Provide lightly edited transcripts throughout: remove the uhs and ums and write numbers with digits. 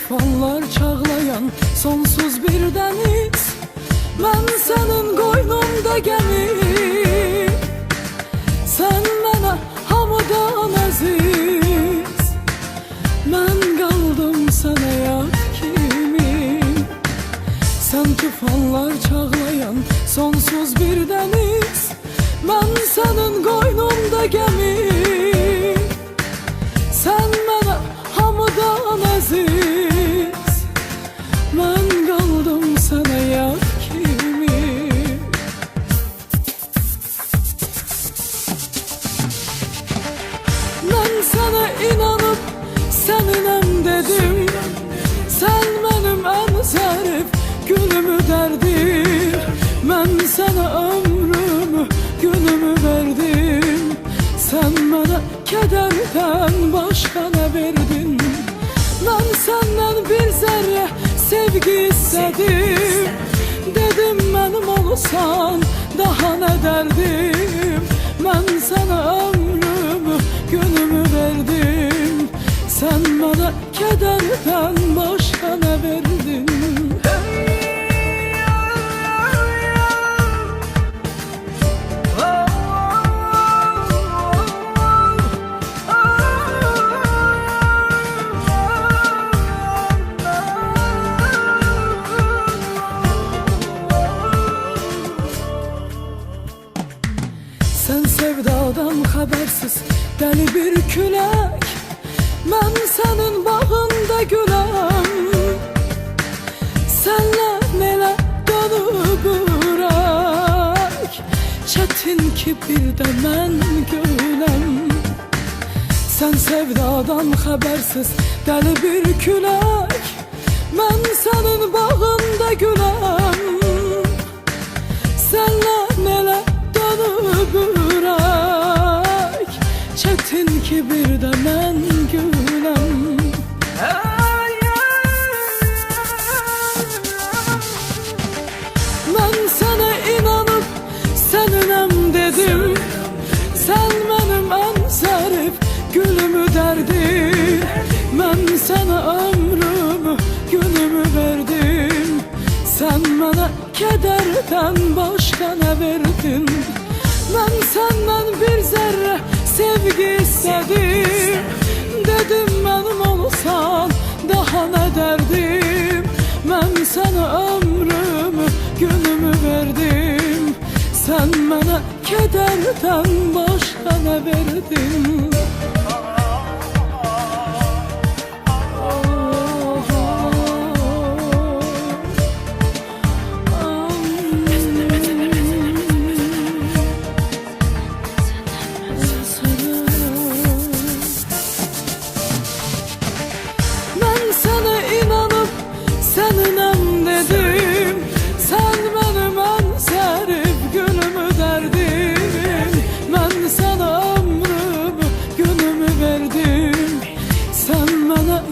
tufanlar çağlayan sonsuz bir deniz. Ben senin qoynumda gemi, sen mənə hamıdan əziz. Mən qaldım sənə yad kimi. Sen tufanlar çağlayan sonsuz bir deniz. Ben senin qoynumda gemi, sen mənə hamıdan əziz. Mən qaldım sənə yad kimi. Mən sənə inanıb səninəm dedim. Sen mənim ən zərif günümü dərdir. Mən sənə ömrümü, günümü verdim. Sen mənə kədərdən başqa nə verdin? Mən səndən bir zərrə sevgi istədim. Dedim mənim olsan daha nə dərdim? Mən sənə ömrümü, günümü verdim. Sen mənə kədərdən başqa nə verdin? Sen sevdadan habersiz deli bir külək. Mən sənin bağında güləm. Sənlə nələ dönüb ürək. Çətin ki bir də mən güləm. Sen sevdadan habersiz deli bir külək. Mən sənin bağında güləm. Sənlə nələ dönüb ürək. Çətin ki bir də mən güləm. Mən sənə inanıb səninəm dedim. Sen mənim ən zərif gülümü dərdir. Mən sənə ömrümü, günümü verdim. Sen mənə kədərdən başqa nə verdin? Mən səndən bir zərrə sevgi istədim. Dedim mənim olsan daha nə dərdim? Mən sənə ömrümü, günümü verdim. Sen mənə kədərdən başqa nə verdin?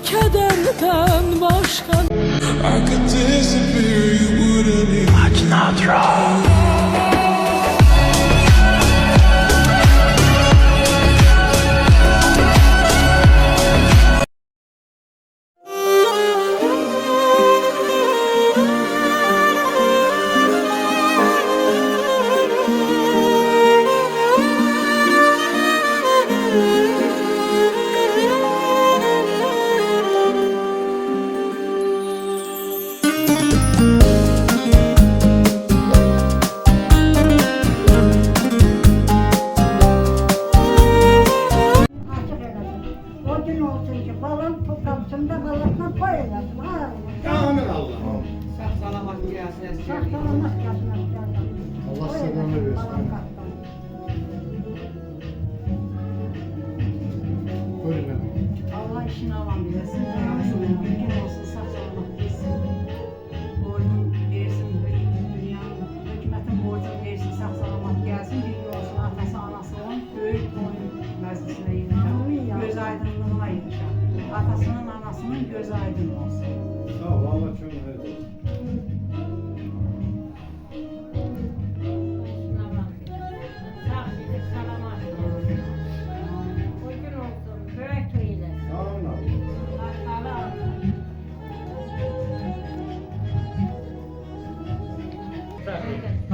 Kederden başka I could disappear, you wouldn't even watch not draw. Balon toplantısında balonla koyuyorsun. Amin Allah. Sağ salamat gelsin. Saklamak yazmak. Allah selamı versin. Buyurun efendim. Allah işini alan bilesin. Yarısının bir gün olsun sağ salamat gelsin. Borcun versin, dünyanın, hükümetin borcunu versin, sağ salamat gelsin. Bir gün olsun atası anasının büyük oyun meclisine yığışan. Göz aydınlığına yığışan. Atasının anasının göz aydın olsun. Sağ ol, Allah çok hayırlı olsun. Bugün olsun, börek yiyelim. Amin Allah. Bakkala alın.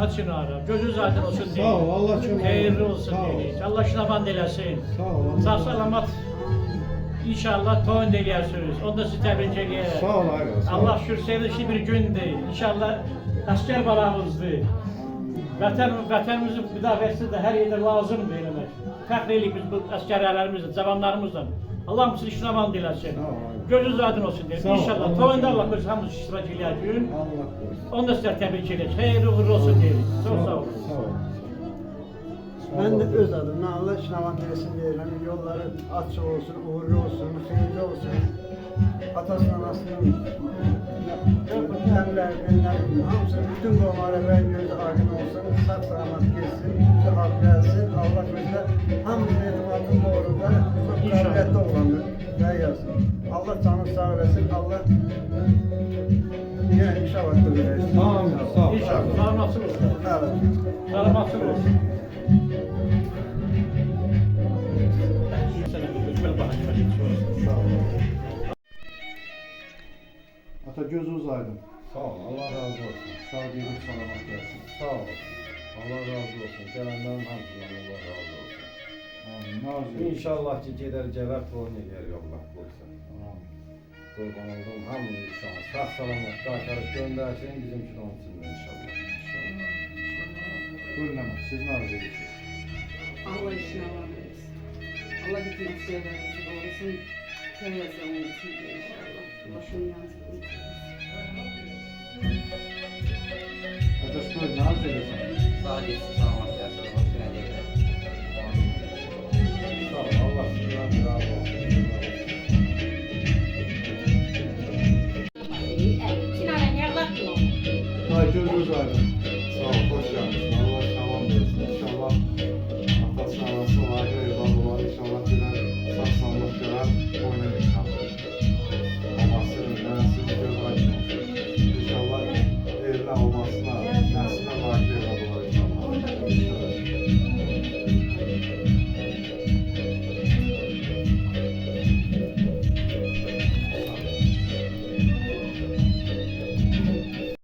Açın ara. Gözünüz aydın olsun Sağ deyin. ol, Allah çok Hayırlı olsun Sağ ol. deyin. Allah şınavan dilesin. Sağ ol. Sağ salamat. İnşallah toyun diliyorsunuz. Onu da sizi tebrik ediyorum. Sağ ol abi. Sağ ol. Allah şükür sevinçli bir gündür. İnşallah asker balamızdır. Vətənimizin müdafiəsi də hər yerdə lazımdır eləmək. Fəxr edirik biz bu əsgərlərimizlə, cavanlarımızla. Allah hamısını işləman diləsin. Sağ ol abi. Gözünüz aydın olsun deyir. Sağ ol. İnşallah Allah toyunda razı Allah olsun. biz hamımız iştirak eləyəcəyik. Allah korusun. Onu da sizə təbrik edirik. Xeyirli uğurlu olsun deyirik. Çox sağ olun. Sağ ol. Ben de öz adımdan Allah şınavan dilesin diyelim. Yolları açık olsun, uğurlu olsun, hayırlı olsun. Atasının, anasının, emlerinin, hamısının bütün doğmaları ve gözü aydın olsun. Sağ selamet gelsin, bütün halk gelsin. Allah bizde hamısının etimadının doğrunda çok İnşallah. kabiliyetli olanlar ve yazsın. Allah canı sağ olasın. Allah yine inşallah kılır. Amin. Sağ ol. İnşallah. Salamatçı olsun. Evet. Salamatçı olsun. Sağ ol. Ata gözünüz aydın. Sağ ol, Allah razı olsun. Sağ gelip salamat gelsin. Sağ ol. Allah razı olsun. Gelenlerin hamdülillah Allah razı olsun. Amin. Ne arzu İnşallah ki gider gelir tohum yer Allah koysa. Amin. Kurban olduğum hamdü inşallah. Sağ salamat kaytarıp göndersin bizim için olsun inşallah. Buyurun hemen. Siz ne arzu ediyorsunuz? Allah işine varmayız. Allah bütün şeylerimizi doğrusun. Teyze onun için de inşallah. Başın yansın. Arkadaş buyurun ne arzu ediyorsunuz? Sağ gelsin, sağlamak gelsin. Hoşuna gelir. Sağ ol, Allah sizden razı olsun. Ay gözünüz aydın. Sağ ol, hoş geldin. Allah tamam versin. İnşallah atası anası var, evladı var. İnşallah bilen sağ sağlık gören oynadık kalır. Babası nenesi göz aydın olsun. İnşallah evli olmasına, nesline layık evladı var inşallah.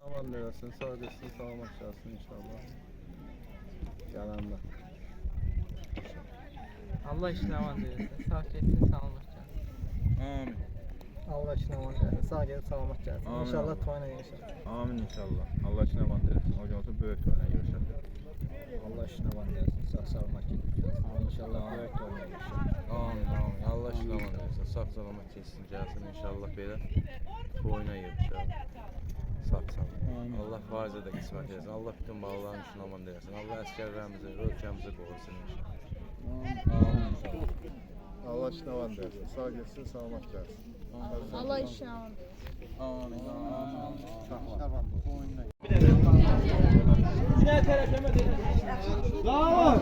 Aman dilesin, sadece sağlamak şahsın inşallah. Gelenler. Allah işine aman dilesin. Sağ gelsin, sağlamak gelsin. Amin. Allah için aman gelsin. Sağ gelip sağlamak gelsin. Amin. İnşallah toyuna yaşar. Amin inşallah. Allah için aman dilesin. Hocam olsa büyük öyle görüşelim. Allah için aman gelsin. Sağ sağlamak gelsin. İnşallah büyük toyuna yaşar. Amin amin. Allah için aman dilesin. Sağ salamat kesin gelsin inşallah böyle. Boyuna yetişelim. Sağ salamat. Allah faize de kısmet etsin. Allah bütün bağların için aman dilesin. Allah askerlerimizi, ülkemizi korusun inşallah. Allah için aman dersin. Sağ gelsin, sağlamak gelsin. Allah işine var. Daha var.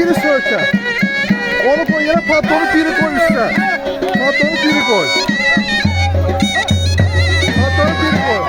biri söke. Onu koy yere, patronu biri koy üstüne. Patronu biri koy. Patronu biri koy.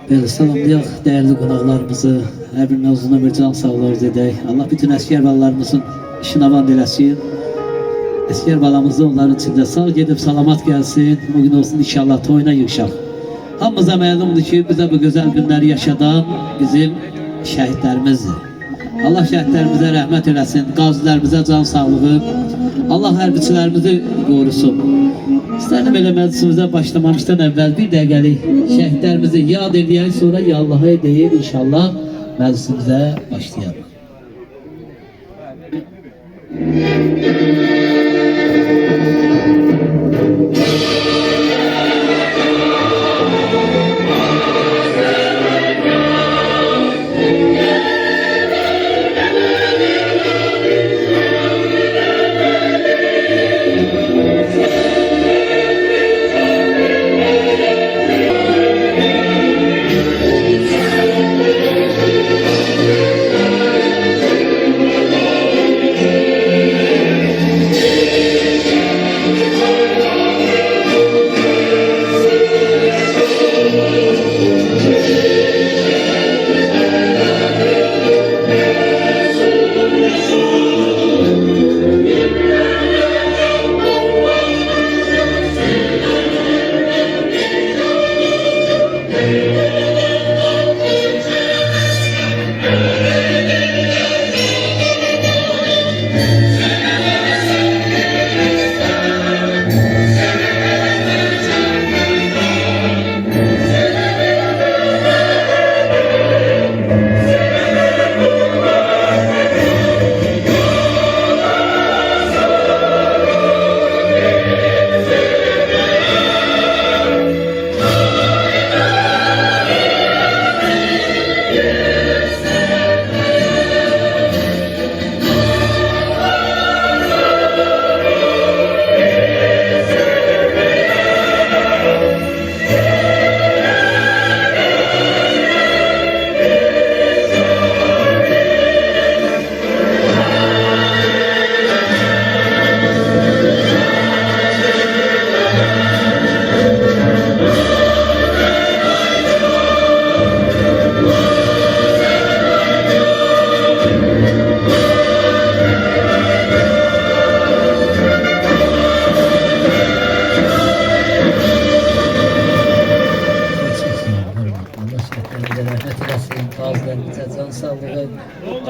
Belə salamlayaq dəyərli qonaqlarımızı, hər birinə uzun ömür can sağlığı edək. Allah bütün əskər balalarımızın işini avan eləsin. Əskər balamız da onların içində sağ gedib salamat gəlsin. O gün olsun inşallah toyuna yığışaq. Hamımıza məlumdur ki, bizə bu gözəl günləri yaşadan bizim şəhidlərimizdir. Allah şəhidlərimizə rəhmət eləsin, qazilərimizə can sağlığı, Allah hərbiçilərimizi qorusun. İstərdim elə məclisimizə başlamamışdan əvvəl bir dəqiqəlik şəhidlərimizi yad edəyək, sonra ya Allah'a deyib inşallah məclisimizə başlayalım.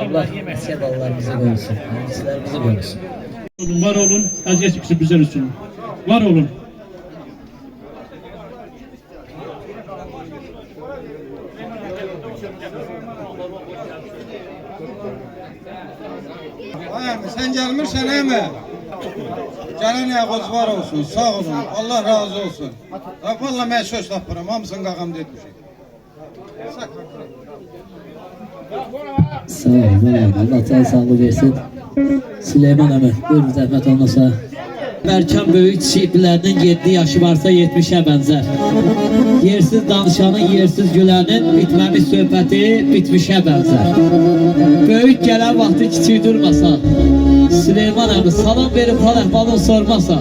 Allah əskər balalarımızı qorusun, mühendislərimizi qorusun. Var olun, əziyyət çəkisi bizlər üçün. Var olun. Vay mi sen gelmişsen mi? Gelene var olsun, sağ olun, Allah razı olsun. Bak vallahi ben söz tapıram, hamısını qağam etmişim. Sağ ol, Allah sana sağlık versin. Süleyman Əmir, buyurun zəhmət olmasa. Bərkan böyük şiirlərinin 7 yaşı varsa 70'e bənzər. Yersiz danışanın, yersiz gülənin, bitməmiş söhbəti bitmişə bənzər. Böyük gələn vaxtı kiçik durmasa, Süleyman Əmir salam verib hal əhvalını sormasa,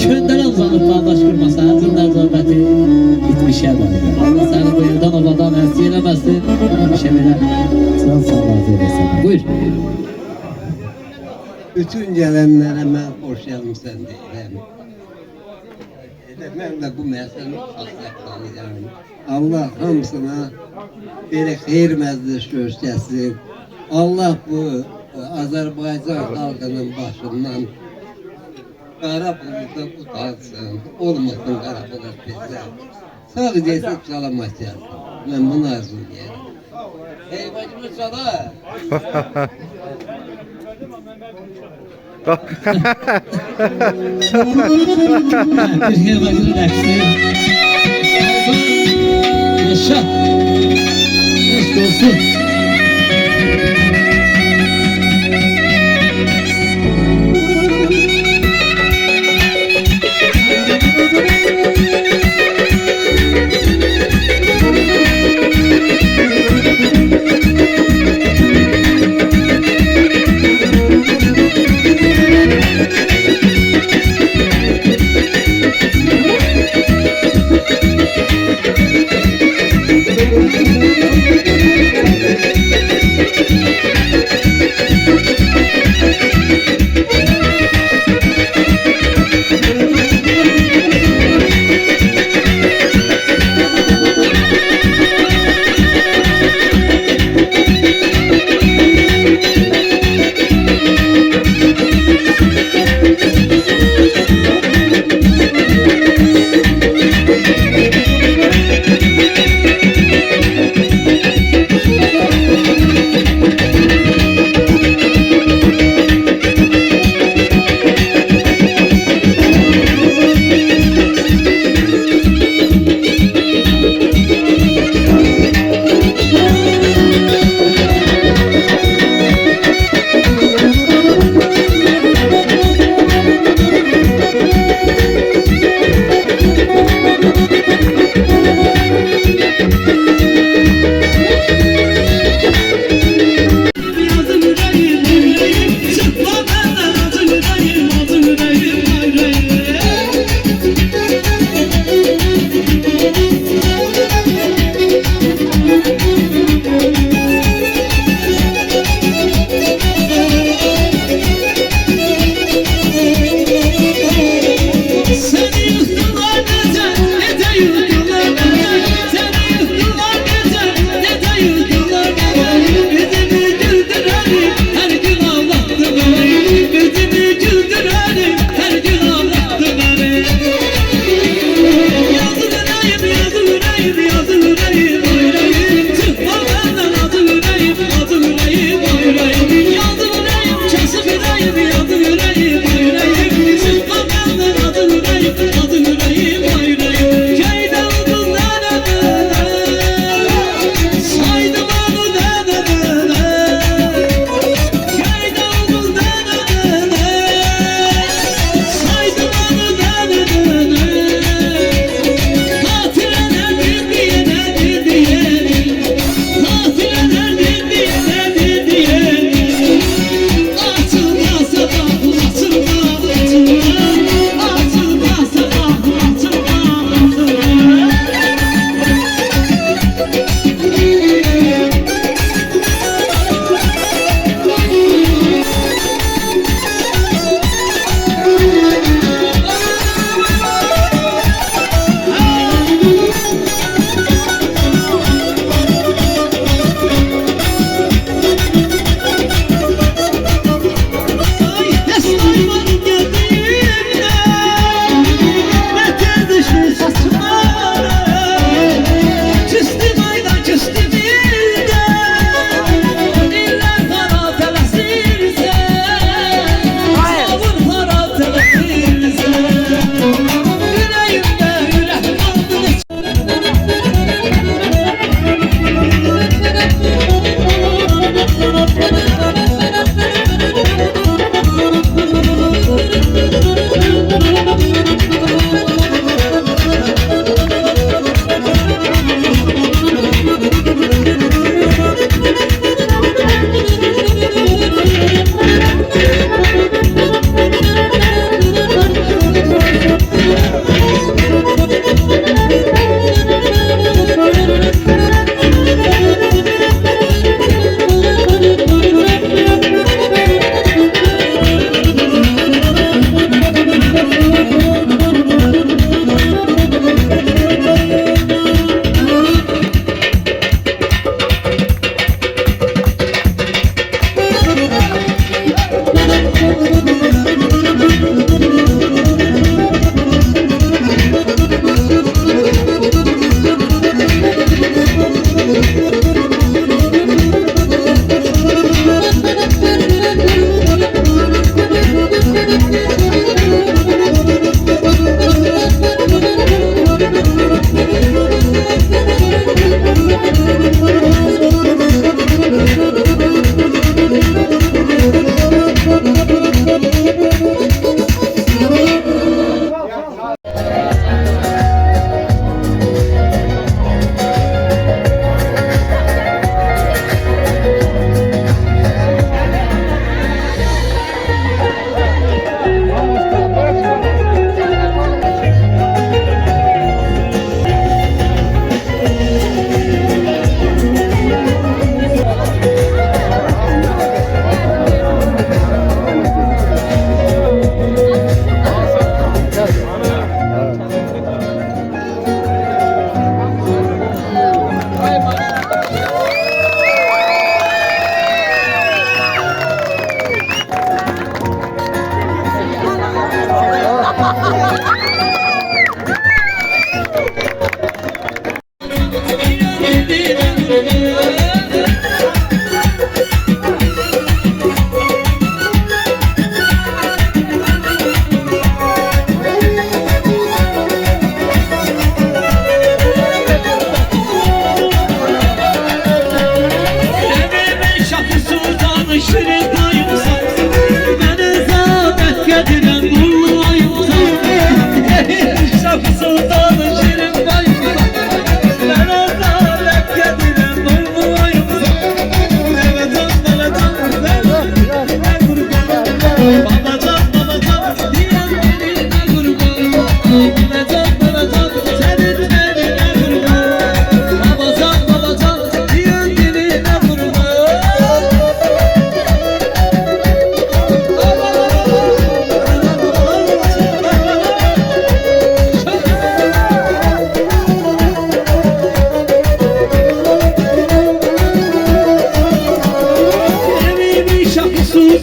köndələ uzanıb qardaş qurmasa, əzimlər söhbəti bitmişə bənzər. Allah səni bu yerdən obadan ərsi eləməsin, bitmişə belə can sağlar eylesin. Buyur. Bütün gelenlere ben hoş gelmişsen deyirəm. Mən də bu məsələni şəxsiyyətləmirəm. Allah hamısına belə xeyir məclis göstərsin. Allah bu Azərbaycan xalqının başından qara bulutu utansın. Olmasın qara bulut bizə. Sağ gəlsin, salamat gəlsin. Mən bunu arzulayıram. Ey bacımı çala. Bir helvacının əksi. Yaşa. Eşk olsun.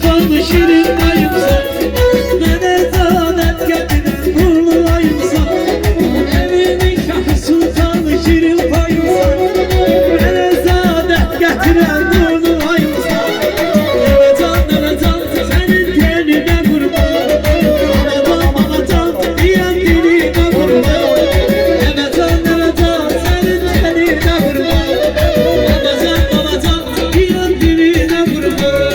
sultanı şirin dayımsan, Mene zadet getirin nurlu ayımsan, Evimin şahı sultanı şirin payımsan, Mene zadet getiren nurlu ayımsan. Nevecan senin geline kurban, Manacan diyen diline kurban. Nevecan senin geline kurban, Manacan diyen diline kurban.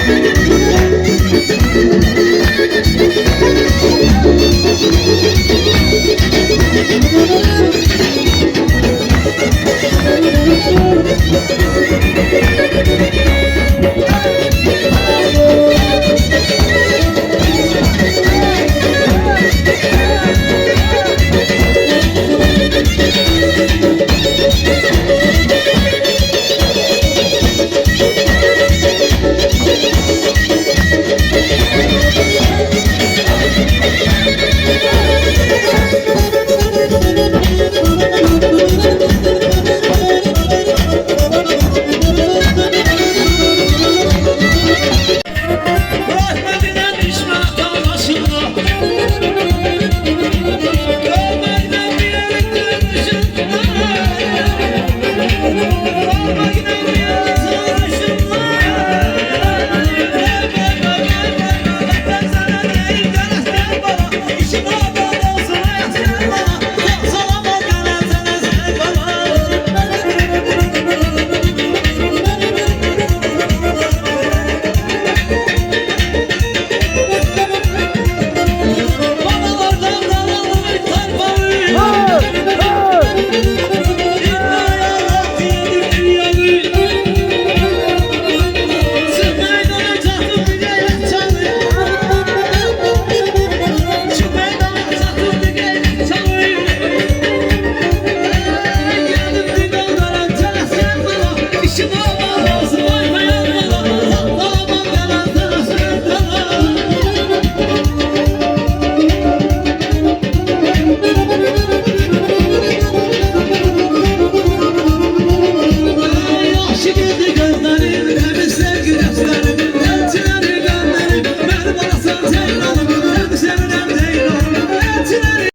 Thank you.